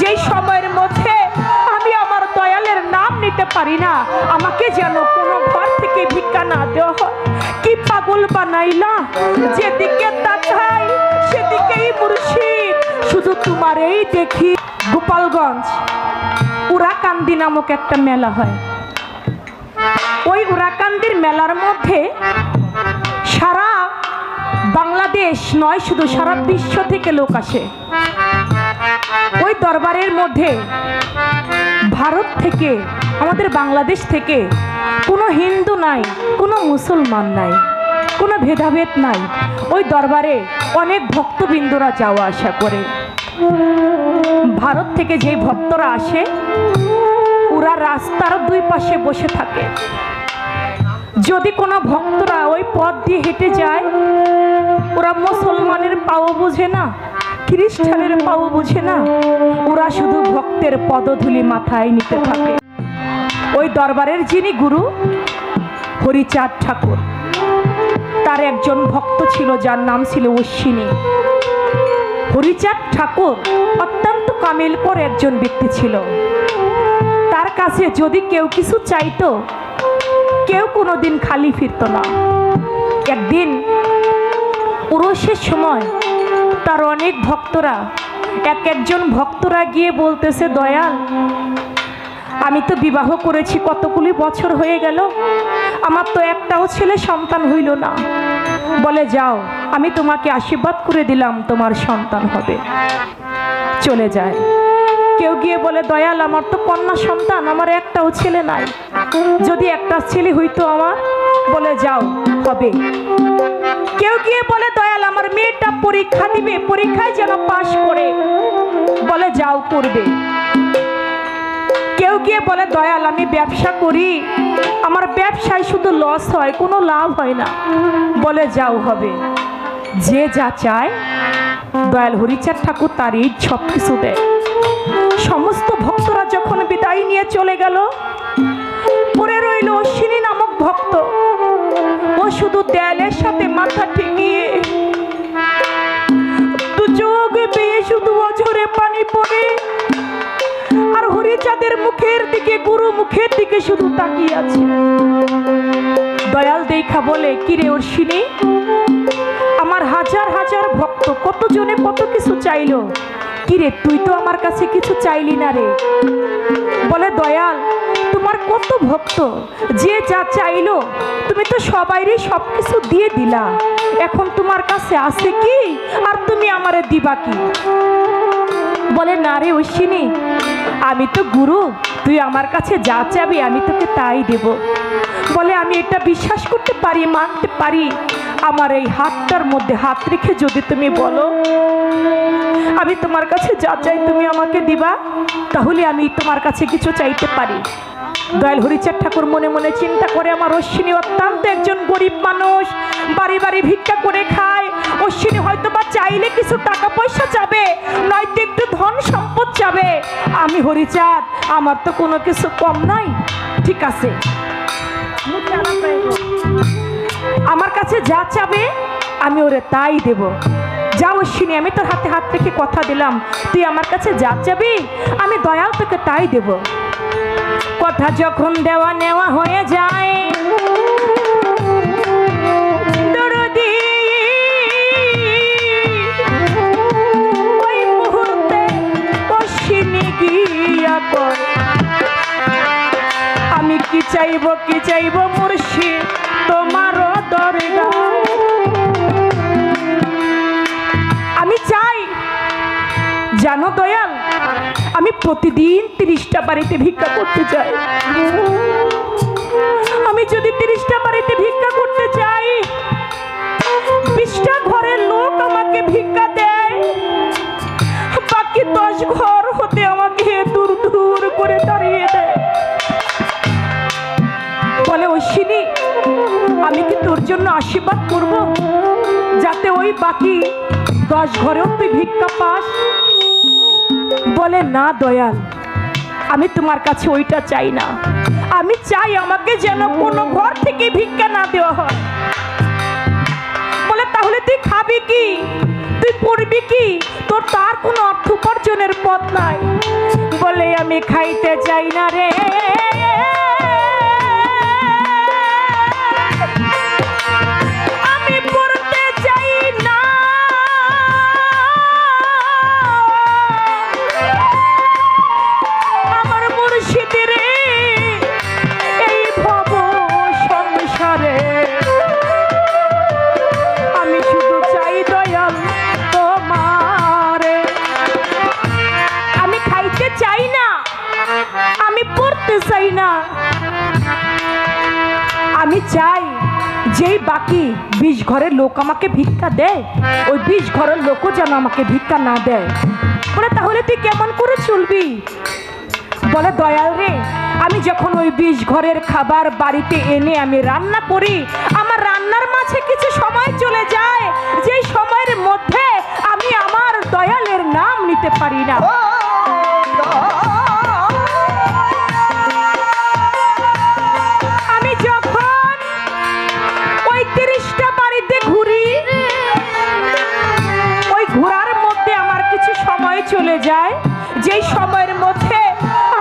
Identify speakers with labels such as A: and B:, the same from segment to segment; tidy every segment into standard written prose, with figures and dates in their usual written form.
A: যেই সময়ের মধ্যে আমি আমার দয়ালের নাম নিতে পারি না, আমাকে যেন কোনো ঘর থেকে ভিক্ষা না দেওয়া হয়। কি পাগল বানাইলা, যেদিকে তাকাই সেদিকেই মুর্শিদ, শুধু তোমার এই দেখি। গোপালগঞ্জ উরাকান্দি নামক একটা মেলা হয়। ওই উরাকান্দির মেলার মধ্যে সারা বাংলাদেশ নয়, শুধু সারা বিশ্ব থেকে লোক আসে। ওই দরবারের মধ্যে ভারত থেকে, আমাদের বাংলাদেশ থেকে কোনো হিন্দু নাই, কোনো মুসলমান নাই, কোনো ভেদাভেদ নাই। ওই দরবারে অনেক ভক্তবৃন্দরা যাওয়া আসা করে। ভারত থেকে যে ভক্তরা আসে ওরা রাস্তার দুই পাশে বসে থাকে। যদি কোনো ভক্তরা ওই পথ দিয়ে হেঁটে যায়, ওরা মুসলমানের পাও বোঝে না, খ্রিস্টানের পাও বোঝে না, ওরা শুধু ভক্তের পদধূলি মাথায় নিতে থাকে। ওই দরবারের যিনি গুরু হরিচাঁদ ঠাকুর, তার একজন ভক্ত ছিল যার নাম ছিল অশ্বিনী। হরিচাঁদ ঠাকুর অত্যন্ত কামিলকর একজন ব্যক্তি ছিল। তার কাছে যদি কেউ কিছু চাইতো, কেউ কোনোদিন খালি ফিরত না। একদিন উরসের সময় তার অনেক ভক্তরা, একজন ভক্তরা গিয়ে বলতেছে, দয়াল, আমি তো বিবাহ করেছি, কতগুলি বছর হয়ে গেল, আমার তো একটাও ছেলে সন্তান হইল না। বলে, যাও, আমি তোমাকে আশীর্বাদ করে দিলাম, তোমার সন্তান হবে। চলে যায়। কেউ গিয়ে বলে, দয়াল, আমার তো কন্যা সন্তান, আমার একটাও ছেলে নাই, যদি একটা ছেলে হইতো আমার। বলে, যাও, হবে। কেউ গিয়ে বলে, দয়াল, আমার মেয়েটা পরীক্ষা দিবে, পরীক্ষায় যেন পাশ করে। বলে, যাও, করবে। কেউ গিয়ে বলে, দয়াল, আমি ব্যবসা করি, আমার ব্যবসায় শুধু লস হয়, কোনো লাভ হয় না। বলে, যাও, হবে। যে যা চায় দয়াল হরিচাঁদ ঠাকুর তার এই সব কিছু দেয়। সমস্ত ভক্তরা যখন বিদায় নিয়ে চলে গেল, পড়ে রইল অশ্বিনী নামক ভক্ত। ও শুধু দেয়ালের সাথে মাথা ঠেকিয়ে দু চোখ বেয়ে শুধু অঝরে পানি পড়ে, আর হরিচাঁদের মুখের দিকে, গুরু মুখের দিকে শুধু তাকিয়ে আছে। দয়াল দেখা বলে, কিরে অশ্বিনী, আমার হাজার হাজার ভক্ত, কতজনে কত কিছু চাইলো, কিরে তুই তো আমার কাছে কিছু চাইলি না রে। বলে, দয়াল, তোমার কত ভক্ত, যে যা চাইলো তুমি তো সবাইরই সব কিছু দিয়ে দিলা, এখন তোমার কাছে আছে কি, আর তুমি আমারে দিবা কি? বলে, না রে অশ্বিনী, আমি তো গুরু, তুই আমার কাছে যা চাবি আমি তোকে তাই দেব। বলে, আমি এটা বিশ্বাস করতে পারি, মানতে পারি, আমার এই হাতটার মধ্যে হাত রেখে যদি তুমি বলো আমি তোমার কাছে যা চাই তুমি আমাকে দিবা, তাহলে আমি তোমার কাছে কিছু চাইতে পারি। দয়াল হরিচাঁদ ঠাকুর মনে মনে চিন্তা করে, আমার অশ্বিনী অত্যন্ত একজন গরিব মানুষ, বাড়ি বাড়ি ভিক্ষা করে খায়, অশ্বিনী হয়তো বা চাইলে কিছু টাকা পয়সা যাবে, নয়তো একটু ধন সম্পদ যাবে। আমি হরিচাঁদ, আমার তো কোনো কিছু কম নাই, ঠিক আছে, আমার কাছে যা চাবে আমি ওরে তাই দেব। যা অশ্বিনী, আমি তোর হাতে হাত রেখে কথা দিলাম, তুই আমার কাছে যা চাবি আমি দয়াল তোকে তাই দেব। কথা যখন দেওয়া নেওয়া হয়ে যায়, দরদি ওই মুহূর্তে অশ্বিনী গিয়া কর, আমি কি চাইব মুর্শিদ তোমারও দরগায়। আমি চাই, জানো দয়াল, আমি প্রতিদিন 30টা বাড়িতে ভিক্ষা করতে চাই। আমি যদি 30টা বাড়িতে ভিক্ষা করতে চাই, 20টা ঘরের লোক আমাকে ভিক্ষা দেয়, বাকি 10 ঘর হতে আমাকে দূর দূর করে দাঁড়িয়ে দেয়। বলে, অশ্বিনী, আমি কি তোর জন্য আশীর্বাদ করব যাতে ওই বাকি 10 ঘরেও তুই ভিক্ষা পাস? বলে, না দয়াল, আমি তোমার কাছে ওইটা চাই না, আমি চাই আমাকে যেন কোনো ঘর থেকে ভিক্ষা না দেওয়া হয়। বলে, তাহলে তুই খাবি কি, তুই পড়বি কি, তোর তার কোনো অর্থ উপার্জনের পথ নাই, বলে আমি খাইতে চাই না রে, আমি পড়তে চাই না, আমার মুর্শিদ রে এই ভব সংসারে আমি শুধু চাই দয়াল তোমারে। আমি খাইতে চাই না, আমি পড়তে চাই না, আমি চাই যেই বাকি 20 ঘরের লোক আমাকে ভিক্ষা দেয়, ওই 20 ঘরের লোকও যেন আমাকে ভিক্ষা না দেয়। বলে তাহলে তুই কেমন করে চলবি? বলে দয়াল রে, আমি যখন ওই 20 ঘরের খাবার বাড়িতে এনে আমি রান্না করি, আমার রান্নার মাঝে কিছু সময় চলে যায়, যেই সময়ের মধ্যে আমি আমার দয়ালের নাম নিতে পারি না। আমি যখন ওই 30টা বাড়িতে ঘুরি, ওই ঘোরার মধ্যে আমার কিছু সময় চলে যায়, যেই সময়ের মধ্যে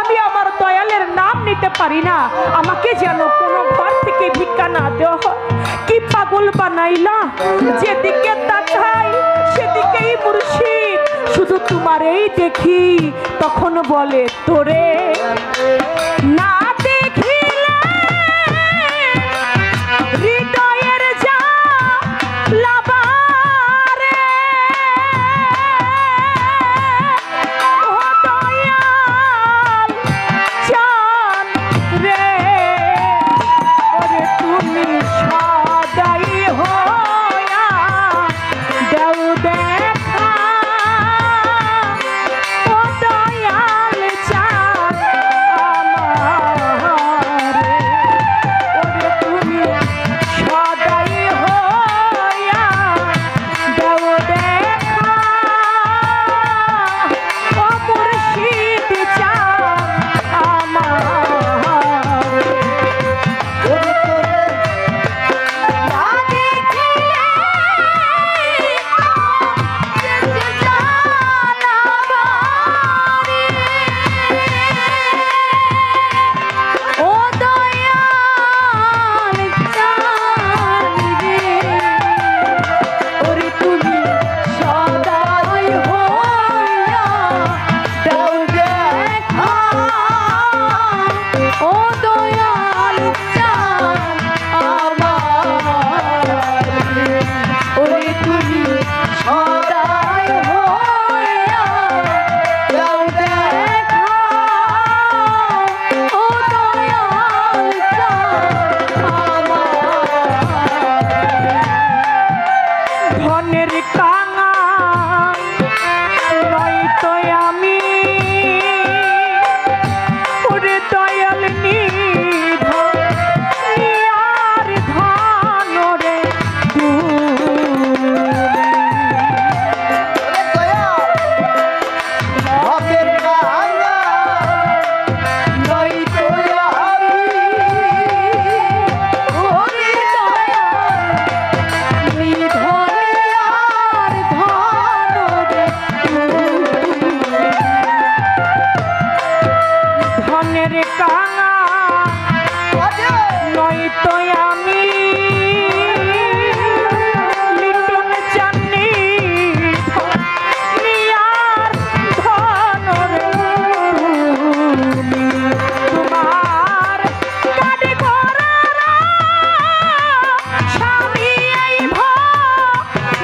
A: আমি আমার দয়ালের নাম নিতে পারি না, আমাকে যেন কোনো ঘর থেকে ভিক্ষা না দেওয়া হয়। কি পাগল বানাইলা, যেদিকে তাকাই সেদিকেই মুর্শিদ, শুধু তোমারই দেখি, তখন বলে তোরে না দেখিলে হৃদয়ের যা লাবারে, ও দয়াল চান রে, ওরে তুমি সদাই হইয়া দেও দেখা, ও দয়াল চান আমারে, ওরে তুমি সদাই হইয়া দেও দেখা, ও মুর্শিদ চান আমারে। ধনের কাঙা নয়তো আমি, ওরে দয়াল নিধন আর ধন রে ধনের কাঙা নয়তো আমি, লিটন চাননি আর ধন রে তোমার গাড়ি ঘোড়ারা স্বামী এই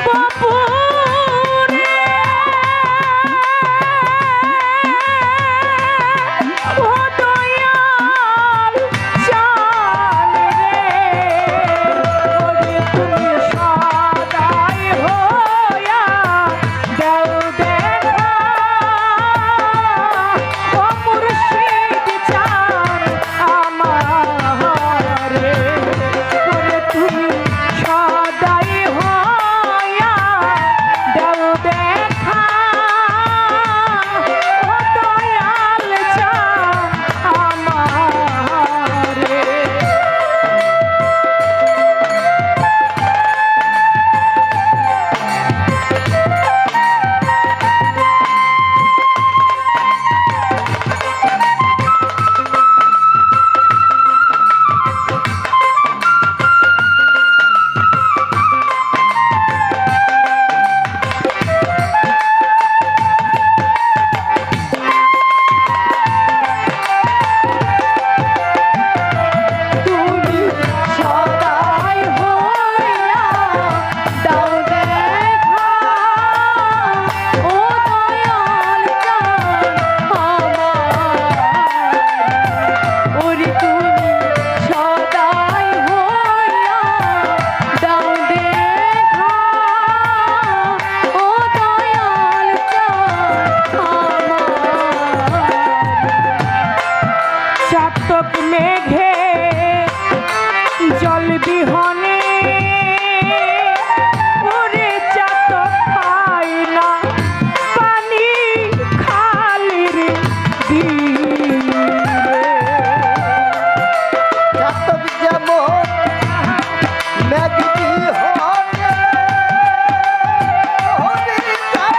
A: ভবপুরে, ও দয়াল চান রে মেঘে জল বিহনে ওরে চাতক খাই না পানি খালির দিলে
B: চাতক যেমন মেঘ বিহনে ওরে চাতক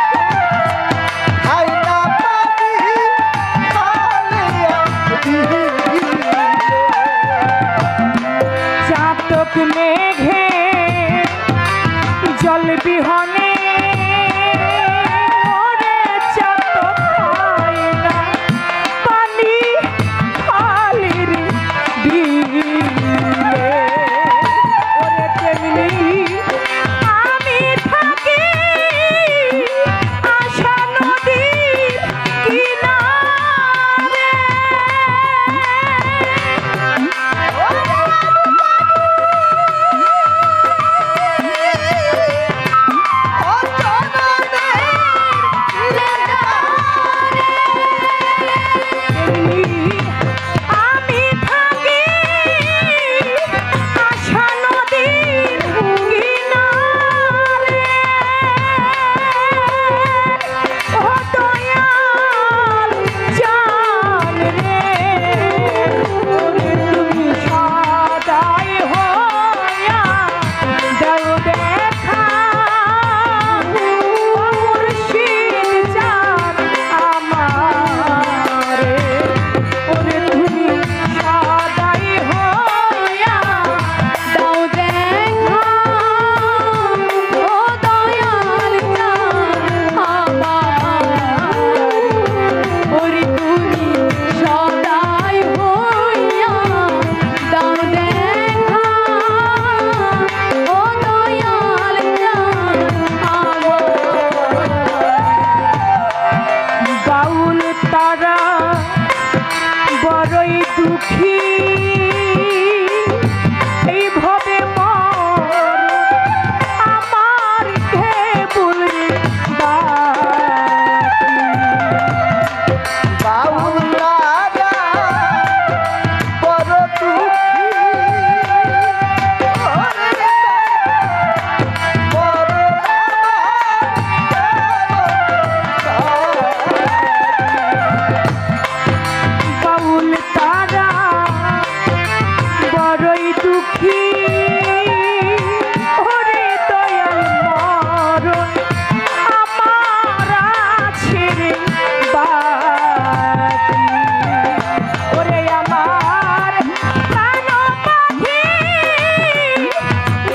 B: খাই না পানি খালিয়া দিলে
A: চাতক মেঘে জল বিহনে ওরে চাতক খাই না পানি খালির দিলে ওরে তেমনি আমি থাকি আশা নদীর কিনারে আমি থাকি আশা নদীর কিনারে ও দয়াল জান রে ওরে তুমি সদাই হইয়া দাও দেখা ও মুর্শিদ জান আমারে ওরে তুমি সদাই হইয়া দাও দেখা ও দয়াল জান আমারে ওরে তুমি সদাই হইয়া দাও দেখা ও দয়াল জান আমারে বাউল তারা বড়ই দুঃখী এইভাবে মর আমার কেবল বাকি
B: বাউলারা বড় দুঃখী ওরে বড়
A: বাউল তারা বড়ই দুঃখী ওরে দয়াল মরণ আমার আছে রে বাকি ওরে আমার প্রাণ পাখি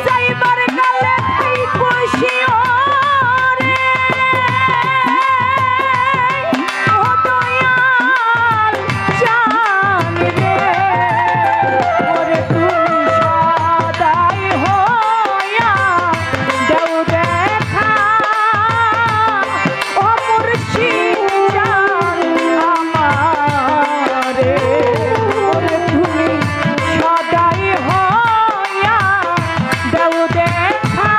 A: যাইবার কালে খাই খুশিও রে ও দয়াল জান রে ওরে তুমি সদাই হইয়া দাও দেখা ও মুর্শিদ জান আমারে ওরে তুমি সদাই হইয়া দাও দেখা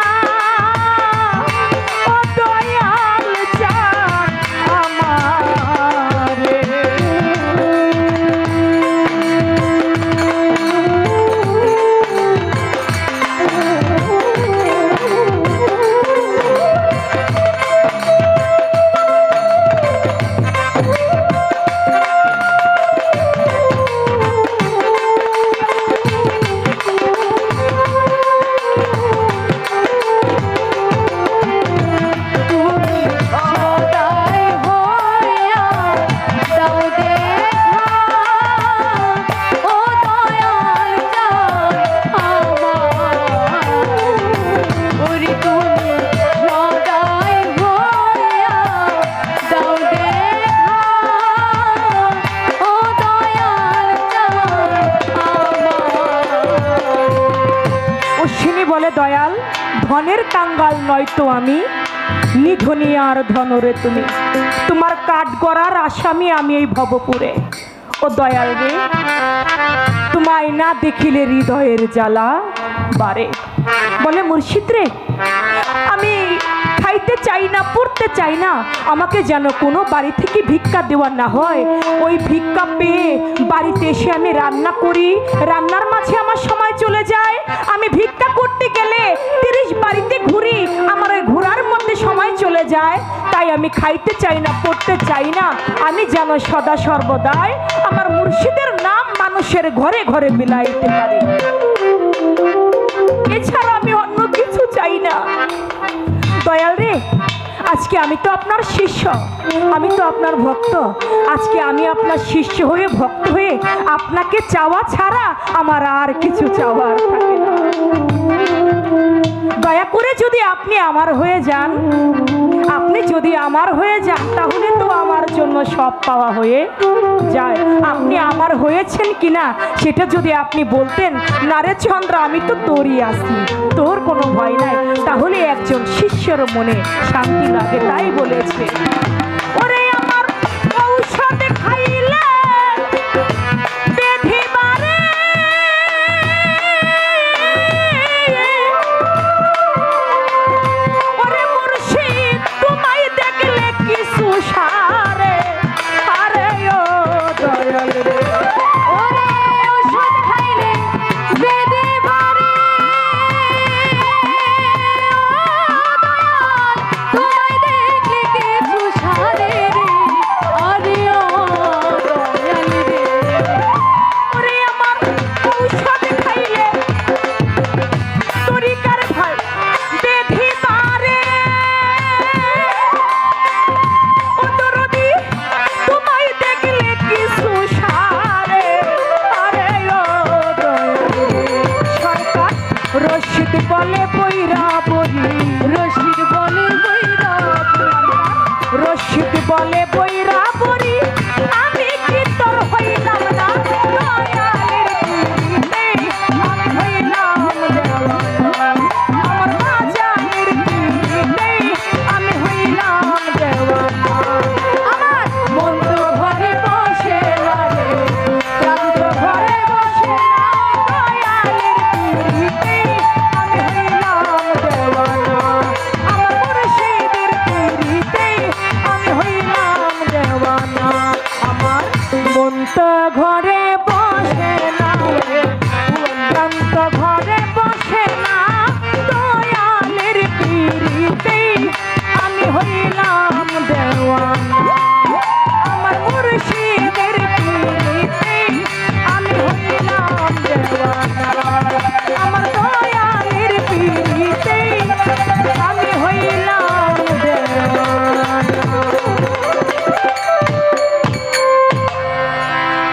A: ও দয়াল জান আমারে তুমি সদাই হইয়া দাও দেখা ও দয়াল জান আমারে ওরে তুমি সদাই হইয়া দাও দেখা ও দয়াল জান আমারে অশ্বিনী বলে দয়াল ধনের কাঙ্গাল নয়তো আমি নিধনী আর ধনরে তুমি তোমার কাঠ গড়ার আসামি আমি এই ভবপুরে ও দয়াল রে তোমায় না দেখিলে হৃদয়ের জ্বালা বারে বলে মুর্শিদ রে আমি খাইতে চাই না, পড়তে চাই না, আমাকে যেন কোনো বাড়ি থেকে ভিক্ষা দেওয়া না হয়। ওই ভিক্ষা পেয়ে বাড়িতে এসে আমি রান্না করি, রান্নার মাঝে আমার সময় চলে যায়। আমি ভিক্ষা করতে গেলে 30 বাড়িতে ঘুরি, আমার ওই ঘোরার মধ্যে সময় চলে যায়। তাই আমি খাইতে চাই না, পড়তে চাই না, আমি যেন সদা সর্বদাই আমার মুর্শিদের নাম মানুষের ঘরে ঘরে বিলাইতে পারি। এছাড়া আমি অন্য কিছু চাই না। দয়াল রে, আজকে আমি তো আপনার শিষ্য, আমি তো আপনার ভক্ত। আজকে আমি আপনার শিষ্য হয়ে, ভক্ত হয়ে আপনাকে চাওয়া ছাড়া আমার আর কিছু চাওয়ার থাকে না। দয়া করে যদি আপনি আমার হয়ে যান, আপনি যদি আমার হয়ে যান, তাহলে তো আমার জন্য সব পাওয়া হয়ে যায়। আপনি আমার হয়েছেন কিনা সেটা যদি আপনি বলতেন, না রে চন্দ্র, আমি তো তোরই আছি, তোর কোনো ভয় নাই, তাহলে একজন শিষ্যের মনে শান্তি লাগে। তাই বলেছে, ওরে আমার ঔষধ খাইলে বেধি বাড়ে, ওরে মুর্শিদ তোমায় দেখলে কিছু সারে, আরে ও দয়াল রে, ওরে ঔষধ খাইলে বেধি বাড়ে,
C: তোমায় দেখলে কিছু সারে রে, আরে ও দয়াল রে।
A: ওরে আমার ঔষধ খাইলে তরিকার ভাই বেধি মারে, ও দরদি তোমায় দেখলে কিছু সারে, আরে ও দয়াল রে। সরকার রশিদ বলে বৈরা বলি,
C: রশিদ বলে বৈরা
A: রশিদ বলে বৈরা বলি, আমি কি তোর হইলাম না দয়ালের পিড়িতে, আমি হইলাম দেওয়ানা, আমার বাজানের পিড়িতে, আমি হইলাম দেওয়ানা। আমার মন তো ঘরে বসে লাগে, প্রাণ তো ঘরে বসে নাই, দয়ালের পিড়িতে, আমি হইলাম দেওয়ানা, আমার মুর্শিদের পিড়িতে, আমি হইলাম দেওয়ানা। আমার মন তো ঘরে